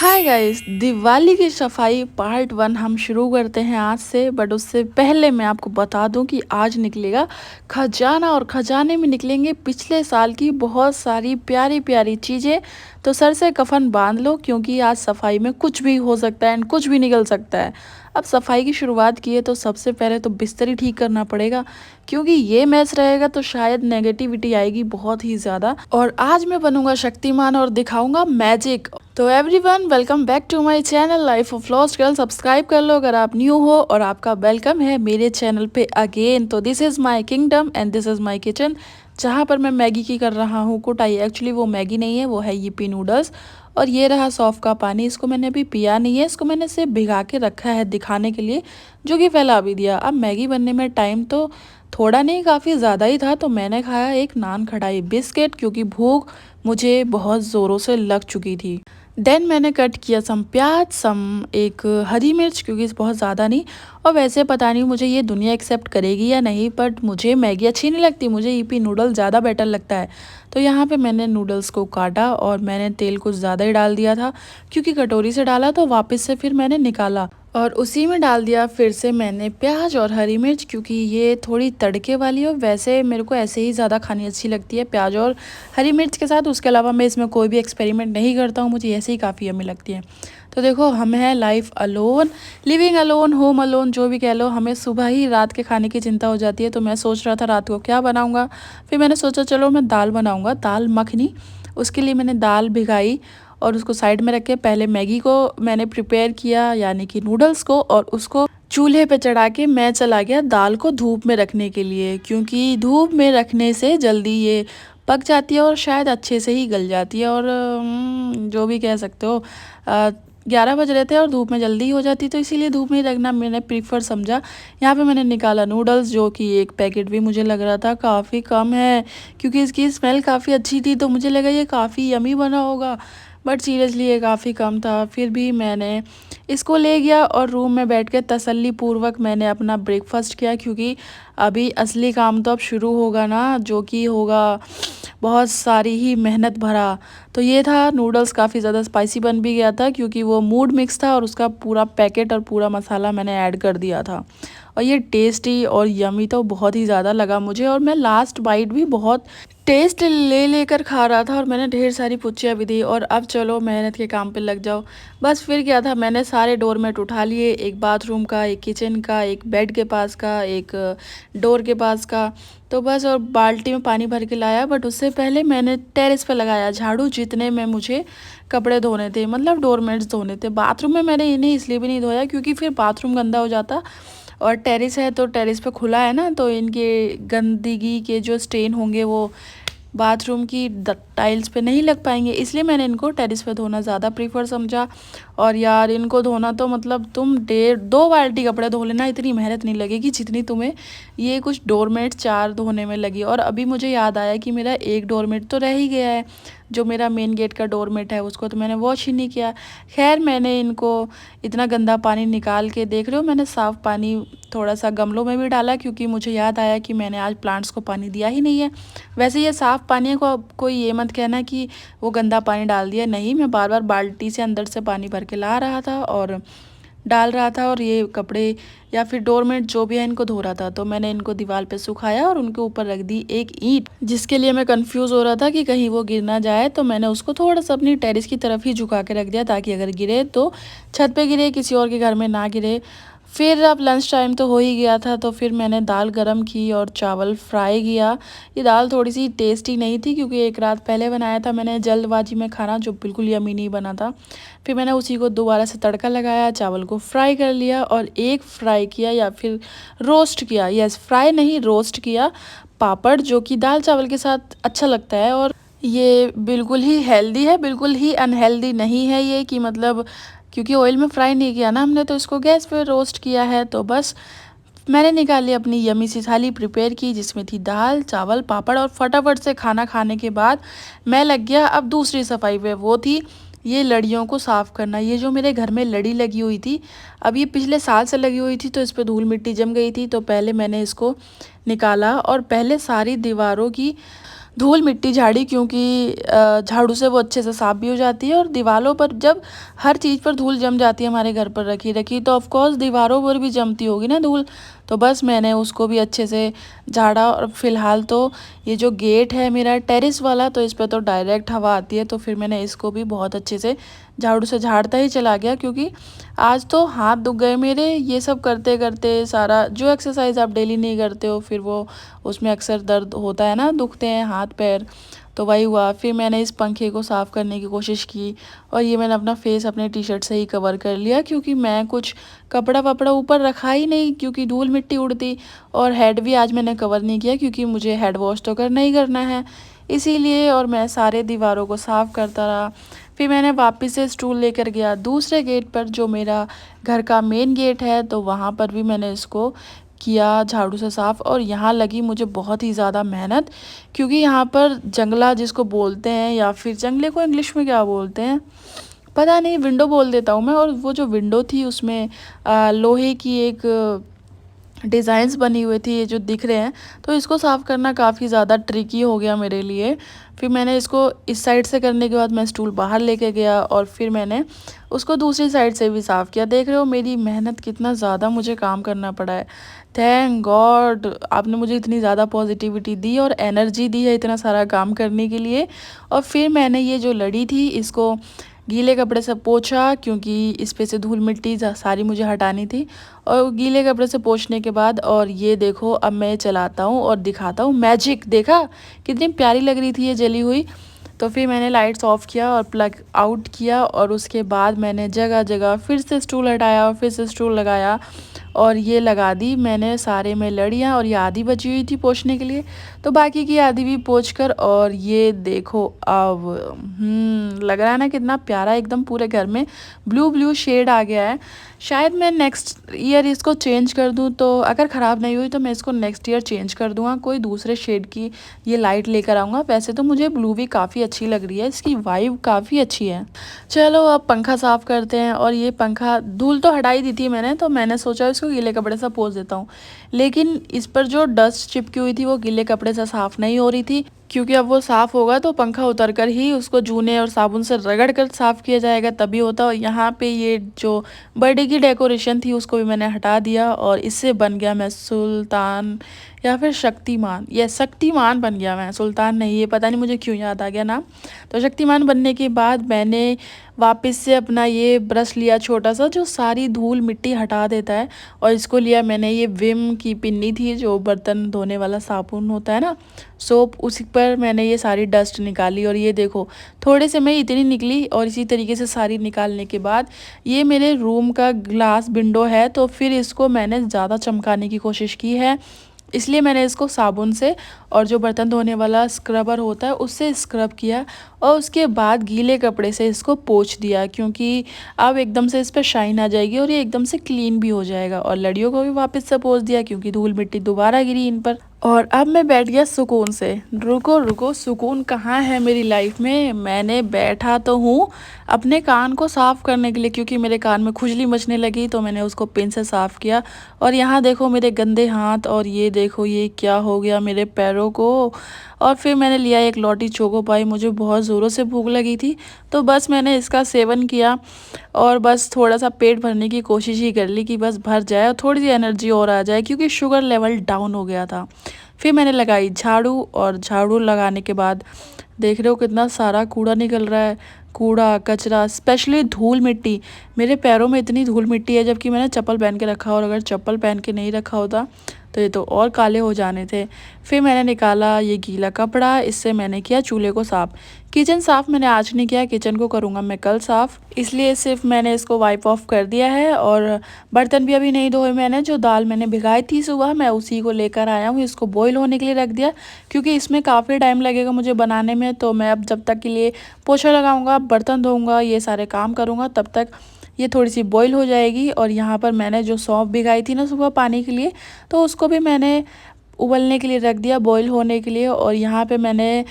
Hi guys, Diwali की सफाई part 1 हम शुरू करते हैं आज से। बट उससे पहले मैं आपको बता दूं कि आज निकलेगा खजाना और खजाने में निकलेंगे पिछले साल की बहुत सारी प्यारी प्यारी चीज़ें। तो सर से कफन बांध लो क्योंकि आज सफाई में कुछ भी हो सकता है एंड कुछ भी निकल सकता है। अब सफाई की शुरुआत की है तो सबसे पहले तो बिस्तर ही ठीक करना पड़ेगा क्योंकि ये मैस रहेगा तो शायद नेगेटिविटी आएगी बहुत ही ज़्यादा। और आज मैं बनूंगा शक्तिमान और दिखाऊंगा मैजिक। तो everyone, welcome back to my channel life of lost girl. Subscribe कर लो अगर आप न्यू हो और आपका वेलकम है मेरे चैनल पे अगेन। तो this is my kingdom and this is my kitchen, जहाँ पर मैं मैगी की कर रहा हूँ कुटाई। एक्चुअली वो मैगी नहीं है, वो है यिप्पी नूडल्स। और ये रहा सौंफ का पानी, इसको मैंने अभी पिया नहीं है, इसको मैंने सिर्फ भिगा के रखा है दिखाने के लिए, जो कि फैला भी दिया। अब मैगी बनने में टाइम तो थोड़ा नहीं काफ़ी ज़्यादा ही था। तो मैंने खाया एक नान खटाई बिस्किट क्योंकि भूख मुझे बहुत ज़ोरों से लग चुकी थी। देन मैंने कट किया सम प्याज, सम एक हरी मिर्च क्योंकि बहुत ज़्यादा नहीं। और वैसे पता नहीं मुझे ये दुनिया एक्सेप्ट करेगी या नहीं, बट मुझे मैगी अच्छी नहीं लगती, मुझे यिप्पी नूडल ज़्यादा बेटर लगता है। तो यहाँ पे मैंने नूडल्स को काटा और मैंने तेल कुछ ज़्यादा ही डाल दिया था क्योंकि कटोरी से डाला तो वापस से फिर मैंने निकाला और उसी में डाल दिया फिर से मैंने प्याज और हरी मिर्च क्योंकि ये थोड़ी तड़के वाली हो। वैसे मेरे को ऐसे ही ज़्यादा खानी अच्छी लगती है प्याज और हरी मिर्च के साथ। उसके अलावा मैं इसमें कोई भी एक्सपेरिमेंट नहीं करता हूँ, मुझे ऐसे ही काफ़ी यम्मी लगती है। तो देखो, हम हैं life alone, living alone, home alone, जो भी कह लो। हमें सुबह ही रात के खाने की चिंता हो जाती है। तो मैं सोच रहा था रात को क्या बनाऊँगा। फिर मैंने सोचा चलो मैं दाल बनाऊँगा, दाल मखनी। उसके लिए मैंने दाल भिगाई और उसको साइड में रख के पहले मैगी को मैंने प्रिपेयर किया, यानी कि नूडल्स को, और उसको चूल्हे पे चढ़ा के मैं चला गया दाल को धूप में रखने के लिए क्योंकि धूप में रखने से जल्दी ये पक जाती है और शायद अच्छे से ही गल जाती है। और जो भी कह सकते हो, 11 बज रहे थे और धूप में जल्दी हो जाती, तो इसीलिए धूप में ही रखना मैंने प्रीफर समझा। यहाँ पे मैंने निकाला नूडल्स, जो कि एक पैकेट भी मुझे लग रहा था काफ़ी कम है क्योंकि इसकी स्मेल काफ़ी अच्छी थी। तो मुझे लगा ये काफ़ी यमी बना होगा, बट सीरियसली ये काफ़ी कम था। फिर भी मैंने इसको ले गया और रूम में बैठ के तसल्ली पूर्वक मैंने अपना ब्रेकफास्ट किया क्योंकि अभी असली काम तो अब शुरू होगा ना, जो कि होगा बहुत सारी ही मेहनत भरा। तो ये था, नूडल्स काफ़ी ज़्यादा स्पाइसी बन भी गया था क्योंकि वो मूड मिक्स था और उसका पूरा पैकेट और पूरा मसाला मैंने ऐड कर दिया था। और ये टेस्टी और यमी तो बहुत ही ज़्यादा लगा मुझे। और मैं लास्ट बाइट भी बहुत टेस्ट ले लेकर खा रहा था और मैंने ढेर सारी पुच्चियाँ भी दी। और अब चलो मेहनत के काम पे लग जाओ। बस फिर क्या था, मैंने सारे डोरमेट उठा लिए, एक बाथरूम का, एक किचन का, एक बेड के पास का, एक डोर के पास का। तो बस, और बाल्टी में पानी भर के लाया। बट उससे पहले मैंने टेरेस पे लगाया झाड़ू, जितने में मुझे कपड़े धोने थे, मतलब डोरमेट्स धोने थे। बाथरूम में मैंने इन्हें इसलिए भी नहीं धोया क्योंकि फिर बाथरूम गंदा हो जाता। और टेरेस है तो टेरेस पे खुला है ना, तो इनके गंदगी के जो स्टेन होंगे वो बाथरूम की टाइल्स पे नहीं लग पाएंगे, इसलिए मैंने इनको टेरेस पे धोना ज़्यादा प्रीफर समझा। और यार, इनको धोना तो मतलब तुम 1.5-2 बाल्टी कपड़े धो लेना, इतनी मेहनत नहीं लगेगी जितनी तुम्हें ये कुछ डोरमेट 4 धोने में लगी। और अभी मुझे याद आया कि मेरा एक डोरमेट तो रह ही गया है, जो मेरा मेन गेट का डोरमेट है, उसको तो मैंने वॉश ही नहीं किया। खैर, मैंने इनको इतना गंदा पानी निकाल के, देख रहे हो, मैंने साफ़ पानी थोड़ा सा गमलों में भी डाला क्योंकि मुझे याद आया कि मैंने आज प्लांट्स को पानी दिया ही नहीं है। वैसे ये साफ़ पानी को कोई ये मत कहना कि वो गंदा पानी डाल दिया, नहीं, मैं बार बार बाल्टी से अंदर से पानी भर के ला रहा था और डाल रहा था और ये कपड़े या फिर डोरमेट जो भी है इनको धो रहा था। तो मैंने इनको दीवार पे सुखाया और उनके ऊपर रख दी एक ईंट, जिसके लिए मैं कंफ्यूज हो रहा था कि कहीं वो गिर ना जाए। तो मैंने उसको थोड़ा सा अपनी टेरिस की तरफ ही झुका के रख दिया ताकि अगर गिरे तो छत पे गिरे, किसी और के घर में ना गिरे। फिर अब लंच टाइम तो हो ही गया था, तो फिर मैंने दाल गरम की और चावल फ्राई किया। ये दाल थोड़ी सी टेस्टी नहीं थी क्योंकि एक रात पहले बनाया था मैंने जल्दबाजी में खाना, जो बिल्कुल यमी नहीं बना था। फिर मैंने उसी को दोबारा से तड़का लगाया, चावल को फ्राई कर लिया और एक फ्राई किया या फिर रोस्ट किया, यस, फ्राई नहीं रोस्ट किया, पापड़, जो कि दाल चावल के साथ अच्छा लगता है। और ये बिल्कुल ही हेल्दी है, बिल्कुल ही अनहेल्दी नहीं है ये, कि मतलब क्योंकि ऑयल में फ्राई नहीं किया ना हमने, तो इसको गैस पे रोस्ट किया है। तो बस मैंने निकाली अपनी यमी सी थाली, प्रिपेयर की, जिसमें थी दाल चावल पापड़। और फटाफट से खाना खाने के बाद मैं लग गया अब दूसरी सफाई पे, वो थी ये लड़ियों को साफ़ करना। ये जो मेरे घर में लड़ी लगी हुई थी, अब ये पिछले साल से लगी हुई थी, तो इस पर धूल मिट्टी जम गई थी। तो पहले मैंने इसको निकाला और पहले सारी दीवारों की धूल मिट्टी झाड़ी, क्योंकि झाड़ू से वो अच्छे से साफ़ भी हो जाती है। और दीवारों पर जब हर चीज़ पर धूल जम जाती है हमारे घर पर रखी रखी, तो ऑफ़ कोर्स दीवारों पर भी जमती होगी ना धूल। तो बस मैंने उसको भी अच्छे से झाड़ा। और फ़िलहाल तो ये जो गेट है मेरा टेरेस वाला, तो इस पे तो डायरेक्ट हवा आती है, तो फिर मैंने इसको भी बहुत अच्छे से झाड़ू से झाड़ता ही चला गया, क्योंकि आज तो हाथ दुख गए मेरे ये सब करते करते। सारा जो एक्सरसाइज आप डेली नहीं करते हो, फिर वो उसमें अक्सर दर्द होता है ना, दुखते हैं हाथ पैर। तो वही हुआ। फिर मैंने इस पंखे को साफ़ करने की कोशिश की, और ये मैंने अपना फेस अपने टी शर्ट से ही कवर कर लिया, क्योंकि मैं कुछ कपड़ा वपड़ा ऊपर रखा ही नहीं, क्योंकि धूल मिट्टी उड़ती। और हेड भी आज मैंने कवर नहीं किया, क्योंकि मुझे हेड वॉश तो करना ही करना है इसीलिए। और मैं सारे दीवारों को साफ़ करता रहा। फिर मैंने वापस से स्टूल लेकर गया दूसरे गेट पर, जो मेरा घर का मेन गेट है, तो वहाँ पर भी मैंने इसको किया झाड़ू से साफ़। और यहाँ लगी मुझे बहुत ही ज़्यादा मेहनत, क्योंकि यहाँ पर जंगला जिसको बोलते हैं, या फिर जंगले को इंग्लिश में क्या बोलते हैं पता नहीं, विंडो बोल देता हूँ मैं। और वो जो विंडो थी उसमें लोहे की एक डिज़ाइंस बनी हुई थी, ये जो दिख रहे हैं। तो इसको साफ़ करना काफ़ी ज़्यादा ट्रिकी हो गया मेरे लिए। फिर मैंने इसको इस साइड से करने के बाद मैं स्टूल बाहर लेके गया, और फिर मैंने उसको दूसरी साइड से भी साफ़ किया। देख रहे हो मेरी मेहनत, कितना ज़्यादा मुझे काम करना पड़ा है। थैंक गॉड आपने मुझे इतनी ज़्यादा पॉजिटिविटी दी और एनर्जी दी है इतना सारा काम करने के लिए। और फिर मैंने ये जो लड़ी थी इसको गीले कपड़े से पोंछा, क्योंकि इस पे से धूल मिट्टी सारी मुझे हटानी थी। और गीले कपड़े से पोंछने के बाद, और ये देखो अब मैं चलाता हूँ और दिखाता हूँ मैजिक। देखा कितनी प्यारी लग रही थी ये जली हुई। तो फिर मैंने लाइट्स ऑफ किया और प्लग आउट किया, और उसके बाद मैंने जगह जगह फिर से स्टूल हटाया और फिर से स्टूल लगाया, और ये लगा दी मैंने सारे में लड़ियाँ। और ये आधी बची हुई थी पोंछने के लिए, तो बाकी की आधी भी पोंछ कर। और ये देखो अब लग रहा है ना कितना प्यारा, एकदम पूरे घर में ब्लू ब्लू शेड आ गया है। शायद मैं नेक्स्ट ईयर इसको चेंज कर दूँ, तो अगर ख़राब नहीं हुई तो मैं इसको नेक्स्ट ईयर चेंज कर दूँगा, कोई दूसरे शेड की ये लाइट लेकर आऊँगा। वैसे तो मुझे ब्लू भी काफ़ी अच्छी लग रही है, इसकी वाइब काफ़ी अच्छी है। चलो अब पंखा साफ़ करते हैं। और ये पंखा धूल तो हटा ही दी थी मैंने, तो मैंने सोचा इसको गीले कपड़े से पोंछ देता हूँ। लेकिन इस पर जो डस्ट चिपकी हुई थी वो गीले कपड़े से साफ़ नहीं हो रही थी, क्योंकि अब वो साफ़ होगा तो पंखा उतर कर ही उसको जूने और साबुन से रगड़ कर साफ़ किया जाएगा, तभी होता। और यहाँ पे ये जो बर्थडे की डेकोरेशन थी उसको भी मैंने हटा दिया, और इससे बन गया मैं सुल्तान या फिर शक्तिमान। ये शक्तिमान बन गया मैं, सुल्तान नहीं, ये पता नहीं मुझे क्यों याद आ गया नाम। तो शक्तिमान बनने के बाद मैंने वापस से अपना ये ब्रश लिया छोटा सा, जो सारी धूल मिट्टी हटा देता है। और इसको लिया मैंने, ये विम की पिन्नी थी, जो बर्तन धोने वाला साबुन होता है ना, सोप, उसी पर मैंने ये सारी डस्ट निकाली। और ये देखो थोड़े से में इतनी निकली। और इसी तरीके से सारी निकालने के बाद, ये मेरे रूम का ग्लास विंडो है, तो फिर इसको मैंने ज़्यादा चमकाने की कोशिश की है, इसलिए मैंने इसको साबुन से और जो बर्तन धोने वाला स्क्रबर होता है उससे स्क्रब किया। और उसके बाद गीले कपड़े से इसको पोंछ दिया, क्योंकि अब एकदम से इस पर शाइन आ जाएगी और ये एकदम से क्लीन भी हो जाएगा। और लड़ियों को भी वापस से पोंछ दिया, क्योंकि धूल मिट्टी दोबारा गिरी इन पर। और अब मैं बैठ गया सुकून से। रुको रुको, सुकून कहाँ है मेरी लाइफ में। मैंने बैठा तो हूँ अपने कान को साफ़ करने के लिए, क्योंकि मेरे कान में खुजली मचने लगी, तो मैंने उसको पिन से साफ़ किया। और यहाँ देखो मेरे गंदे हाथ, और ये देखो ये क्या हो गया मेरे पैरों को। और फिर मैंने लिया एक लौटी चोको पाई, मुझे बहुत ज़ोरों से भूख लगी थी, तो बस मैंने इसका सेवन किया। और बस थोड़ा सा पेट भरने की कोशिश ही कर ली, कि बस भर जाए और थोड़ी सी एनर्जी और आ जाए, क्योंकि शुगर लेवल डाउन हो गया था। फिर मैंने लगाई झाड़ू, और झाड़ू लगाने के बाद देख रहे हो कितना सारा कूड़ा निकल रहा है। कूड़ा कचरा, स्पेशली धूल मिट्टी। मेरे पैरों में इतनी धूल मिट्टी है, जबकि मैंने चप्पल पहन के रखा, और अगर चप्पल पहन के नहीं रखा होता तो ये तो और काले हो जाने थे। फिर मैंने निकाला ये गीला कपड़ा, इससे मैंने किया चूल्हे को साफ़। किचन साफ़ मैंने आज नहीं किया, किचन को करूँगा मैं कल साफ़, इसलिए सिर्फ मैंने इसको वाइप ऑफ कर दिया है। और बर्तन भी अभी नहीं धोए मैंने, जो दाल मैंने भिगाई थी सुबह मैं उसी को लेकर आया हूँ, इसको बॉईल होने के लिए रख दिया, क्योंकि इसमें काफ़ी टाइम लगेगा मुझे बनाने में। तो मैं अब जब तक के लिए पोछा लगाऊंगा, बर्तन धोऊंगा, ये सारे काम करूँगा, तब तक ये थोड़ी सी बॉईल हो जाएगी। और यहाँ पर मैंने जो सौंफ भिगाई थी ना सुबह पानी के लिए, तो उसको भी मैंने उबलने के लिए रख दिया, बॉईल होने के लिए। और यहाँ पे मैंने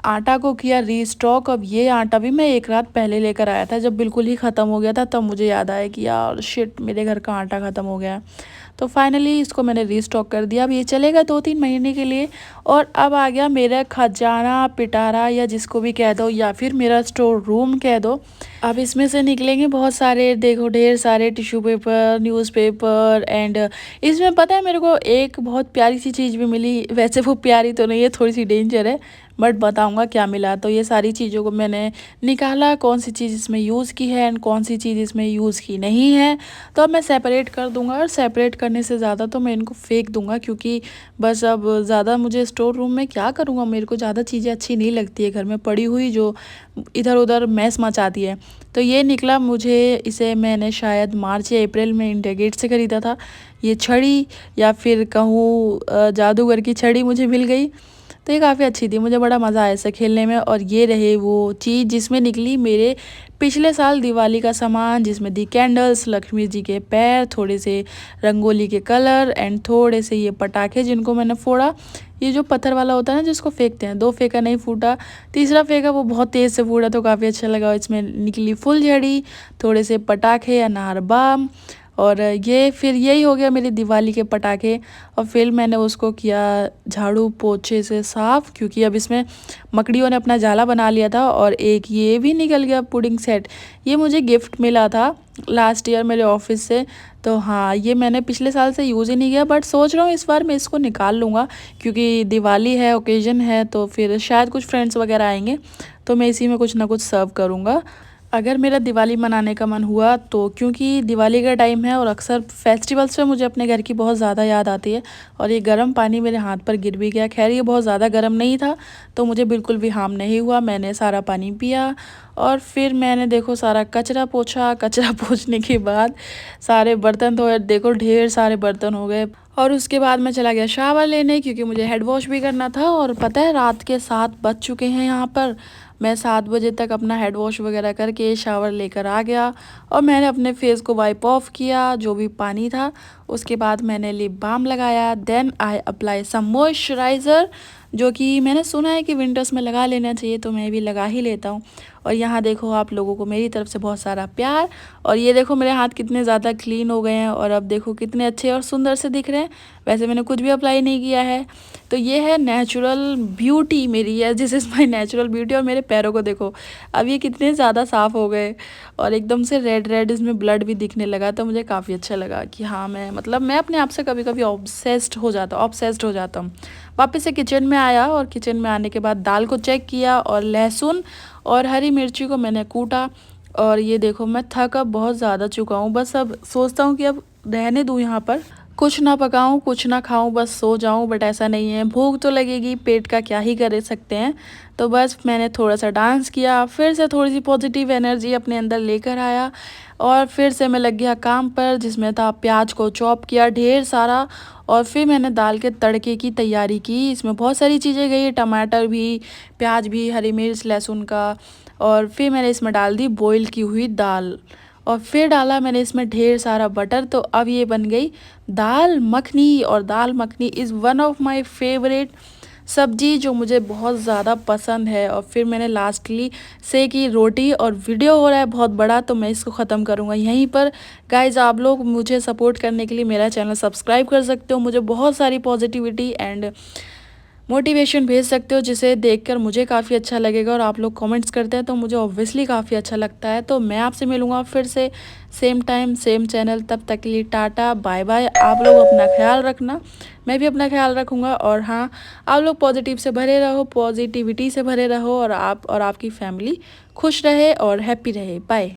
आटा को किया रीस्टॉक। अब ये आटा भी मैं एक रात पहले लेकर आया था, जब बिल्कुल ही ख़त्म हो गया था तब मुझे याद आया कि यार शिट, मेरे घर का आटा ख़त्म हो गया है। तो फाइनली इसको मैंने रीस्टॉक कर दिया। अब ये चलेगा 2-3 महीने के लिए। और अब आ गया मेरा खजाना, पिटारा या जिसको भी कह दो, या फिर मेरा स्टोर रूम कह दो। अब इसमें से निकलेंगे बहुत सारे, देखो ढेर सारे टिश्यू पेपर, न्यूज़पेपर एंड इसमें पता है मेरे को एक बहुत प्यारी सी चीज़ भी मिली। वैसे वो प्यारी तो नहीं है, थोड़ी सी डेंजर है, बट बताऊंगा क्या मिला। तो ये सारी चीज़ों को मैंने निकाला, कौन सी चीज़ इसमें यूज़ की है एंड कौन सी चीज़ इसमें यूज़ की नहीं है। तो अब मैं सेपरेट कर दूंगा, और सेपरेट करने से ज़्यादा तो मैं इनको फेंक दूंगा, क्योंकि बस अब ज़्यादा मुझे स्टोर रूम में क्या करूँगा, मेरे को ज़्यादा चीज़ें अच्छी नहीं लगती है घर में पड़ी हुई जो इधर उधर मैस मचाती है। तो ये निकला मुझे, इसे मैंने शायद मार्च या अप्रैल में इंडिया गेट से ख़रीदा था। ये छड़ी, या फिर कहूँ जादूगर की छड़ी मुझे मिल गई। तो ये काफ़ी अच्छी थी, मुझे बड़ा मज़ा आया इसे खेलने में। और ये रहे वो चीज़ जिसमें निकली मेरे पिछले साल दिवाली का सामान, जिसमें दी कैंडल्स, लक्ष्मी जी के पैर, थोड़े से रंगोली के कलर एंड थोड़े से ये पटाखे जिनको मैंने फोड़ा। ये जो पत्थर वाला होता है ना जिसको फेंकते हैं, 2 फेंका नहीं फूटा, तीसरा फेंका वो बहुत तेज़ से फूटा, तो काफ़ी अच्छा लगा। इसमें निकली फुलझड़ी, थोड़े से पटाखे, अनार बम, और ये फिर यही हो गया मेरी दिवाली के पटाखे। और फिर मैंने उसको किया झाड़ू पोछे से साफ़, क्योंकि अब इसमें मकड़ियों ने अपना जाला बना लिया था। और एक ये भी निकल गया पुडिंग सेट, ये मुझे गिफ्ट मिला था लास्ट ईयर मेरे ऑफिस से। तो हाँ, ये मैंने पिछले साल से यूज़ ही नहीं किया, बट सोच रहा हूँ इस बार मैं इसको निकाल लूँगा, क्योंकि दिवाली है, ओकेजन है, तो फिर शायद कुछ फ्रेंड्स वगैरह आएंगे, तो मैं इसी में कुछ ना कुछ सर्व करूँगा। अगर मेरा दिवाली मनाने का मन हुआ तो, क्योंकि दिवाली का टाइम है और अक्सर फेस्टिवल्स पे मुझे अपने घर की बहुत ज़्यादा याद आती है। और ये गर्म पानी मेरे हाथ पर गिर भी गया, खैर ये बहुत ज़्यादा गर्म नहीं था, तो मुझे बिल्कुल भी हार्म नहीं हुआ। मैंने सारा पानी पिया और फिर मैंने देखो सारा कचरा पोंछा। कचरा पोंछने के बाद सारे बर्तन धोए, देखो ढेर सारे बर्तन हो गए। और उसके बाद मैं चला गया शावर लेने, क्योंकि मुझे हेड वॉश भी करना था। और पता है रात के 7 बज चुके हैं यहाँ पर। मैं 7 बजे तक अपना हेड वॉश वगैरह करके शावर लेकर आ गया, और मैंने अपने फेस को वाइप ऑफ किया जो भी पानी था। उसके बाद मैंने लिप बाम लगाया, then I apply some moisturiser, जो कि मैंने सुना है कि विंटर्स में लगा लेना चाहिए, तो मैं भी लगा ही लेता हूँ। और यहाँ देखो आप लोगों को मेरी तरफ से बहुत सारा प्यार। और ये देखो मेरे हाथ कितने ज़्यादा क्लीन हो गए हैं, और अब देखो कितने अच्छे और सुंदर से दिख रहे हैं। वैसे मैंने कुछ भी अप्लाई नहीं किया है। तो ये है नेचुरल ब्यूटी मेरी, है this is my natural beauty. और मेरे पैरों को देखो, अब ये कितने ज़्यादा साफ़ हो गए, और एकदम से रेड रेड इसमें ब्लड भी दिखने लगा। तो मुझे काफ़ी अच्छा लगा कि हाँ, मैं अपने आप से कभी कभी ऑब्सेस्ड हो जाता हूँ। वापस से किचन में आया, और किचन में आने के बाद दाल को चेक किया, और लहसुन और हरी मिर्ची को मैंने कूटा। और ये देखो मैं थक अब बहुत ज़्यादा चुका हूँ, बस अब सोचता हूँ कि अब रहने दूँ यहाँ पर, कुछ ना पकाऊं, कुछ ना खाऊं, बस सो जाऊं। बट ऐसा नहीं है, भूख तो लगेगी, पेट का क्या ही कर सकते हैं। तो बस मैंने थोड़ा सा डांस किया, फिर से थोड़ी सी पॉजिटिव एनर्जी अपने अंदर लेकर आया, और फिर से मैं लग गया काम पर, जिसमें था प्याज को चॉप किया ढेर सारा। और फिर मैंने दाल के तड़के की तैयारी की। इसमें बहुत सारी चीज़ें गई, टमाटर भी, प्याज भी, हरी मिर्च, लहसुन का। और फिर मैंने इसमें डाल दी बॉईल की हुई दाल, और फिर डाला मैंने इसमें ढेर सारा बटर। तो अब ये बन गई दाल मखनी। और dal makhani is one of my favourite sabzi, जो मुझे बहुत ज़्यादा पसंद है। और फिर मैंने लास्टली से की रोटी, और वीडियो हो रहा है बहुत बड़ा, तो मैं इसको ख़त्म करूँगा यहीं पर। गाइज़, आप लोग मुझे सपोर्ट करने के लिए मेरा चैनल सब्सक्राइब कर सकते हो, मुझे बहुत सारी पॉजिटिविटी एंड मोटिवेशन भेज सकते हो, जिसे देखकर मुझे काफ़ी अच्छा लगेगा। और आप लोग कमेंट्स करते हैं तो मुझे ऑब्वियसली काफ़ी अच्छा लगता है। तो मैं आपसे मिलूँगा फिर से सेम टाइम सेम चैनल, तब तक के लिए टाटा बाय बाय। आप लोग अपना ख्याल रखना, मैं भी अपना ख्याल रखूँगा। और हाँ, आप लोग पॉजिटिव से भरे रहो, पॉजिटिविटी से भरे रहो, और आप और आपकी फैमिली खुश रहे और हैप्पी रहे। बाय।